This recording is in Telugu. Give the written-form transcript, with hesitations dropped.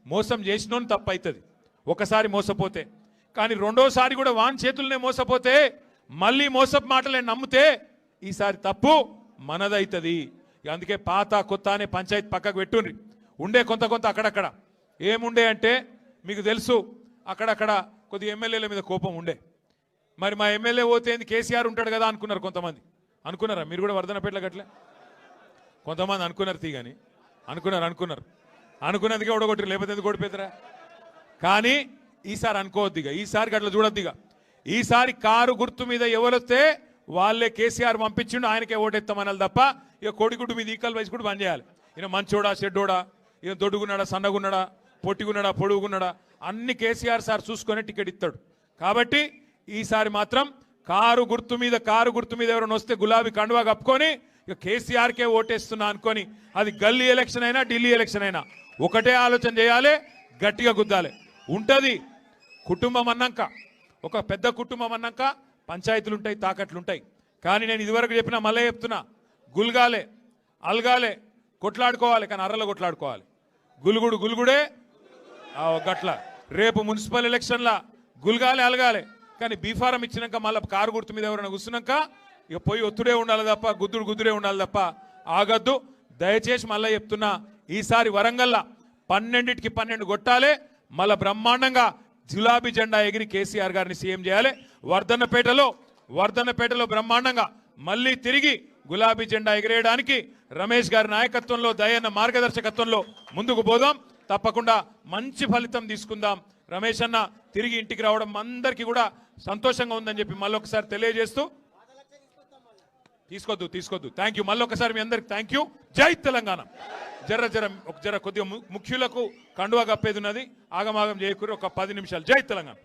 మోసం చేసినోని తప్పైతుంది ఒకసారి మోసపోతే. కానీ రెండోసారి కూడా వాన్ చేతుల్నే మోసపోతే మళ్ళీ మోసపు మాటలే నమ్మితే ఈసారి తప్పు మనదైతుంది. అందుకే పాత కొత్త అనే పంచాయతీ పక్కకు పెట్టుండ్రి. ఉండే కొంత కొంత అక్కడక్కడ ఏముండే అంటే మీకు తెలుసు, అక్కడక్కడ కొద్ది ఎమ్మెల్యేల మీద కోపం ఉండే. మరి మా ఎమ్మెల్యే పోతే కేసీఆర్ ఉంటాడు కదా అనుకున్నారు కొంతమంది. అనుకున్నారా మీరు కూడా వర్ధనపేటలో గట్లే? కొంతమంది అనుకున్నారు తీగని అనుకున్నదిగా ఓడగొట్టి, లేకపోతే ఎందుకు ఓడిపోతారా? కానీ ఈసారి అనుకోవద్దిగా, ఈసారి గట్ల చూడొద్దిగా. ఈసారి కారు గుర్తు మీద ఎవరొస్తే వాళ్ళే కేసీఆర్ పంపించిండు, ఆయనకే ఓటెత్తామనాలి తప్ప ఇక కోడిగుడ్డు మీద ఈకల్ వయసు కూడా బంద్ చేయాలి. ఈయన మంచోడా చెడ్డోడా, ఈయన దొడ్డుగున్నాడా సన్నగున్నాడా పొట్టిగున్నాడా పొడుగున్నాడా అన్ని కేసీఆర్ సార్ చూసుకొని టికెట్ ఇస్తాడు. కాబట్టి ఈసారి మాత్రం కారు గుర్తు మీద ఎవరైనా వస్తే గులాబీ కండువా కప్పుకొని ఇక కేసీఆర్కే ఓటేస్తున్నా అనుకొని, అది గల్లీ ఎలక్షన్ అయినా ఢిల్లీ ఎలక్షన్ అయినా ఒకటే ఆలోచన చేయాలి, గట్టిగా గుద్దాలి. ఉంటుంది కుటుంబం అన్నాక, ఒక పెద్ద కుటుంబం అన్నాక పంచాయతీలు ఉంటాయి, తాకట్లు ఉంటాయి. కానీ నేను ఇదివరకు చెప్పినా మళ్ళీ చెప్తున్నా, గుల్గాలే అల్గాలే కొట్లాడుకోవాలి, కానీ అర్రలో కొట్లాడుకోవాలి. గులుగుడే గట్ల. రేపు మున్సిపల్ ఎలక్షన్లా గుల్గాలే అలగాలే, కానీ బీఫారం ఇచ్చినాక మళ్ళీ కారు గుర్తు మీద ఎవరైనా కూర్చున్నాక ఇక పోయి ఒత్తుడే ఉండాలి తప్ప గుద్దుడే ఉండాలి తప్ప ఆగద్దు. దయచేసి మళ్ళీ చెప్తున్నా, ఈసారి వరంగల్లా 12కి 12 కొట్టాలి. మళ్ళీ బ్రహ్మాండంగా గులాబీ జెండా ఎగిరి కేసీఆర్ గారిని సీఎం చేయాలి. వర్ధన్నపేటలో బ్రహ్మాండంగా మళ్ళీ తిరిగి గులాబీ జెండా ఎగిరేయడానికి రమేష్ గారి నాయకత్వంలో, దయన్న మార్గదర్శకత్వంలో ముందుకు పోదాం. తప్పకుండా మంచి ఫలితం తీసుకుందాం. రమేష్ అన్న తిరిగి ఇంటికి రావడం అందరికీ కూడా సంతోషంగా ఉందని చెప్పి మళ్ళొకసారి తెలియజేస్తూ, తీసుకోద్దు. Thank you. మళ్ళొకసారి మీ అందరికి థ్యాంక్ యూ. జై తెలంగాణ. జర కొద్దిగా ముఖ్యులకు కండువా కప్పేది ఉన్నది, ఆగమాగం చేయకూరి ఒక 10 నిమిషాలు. జై తెలంగాణ.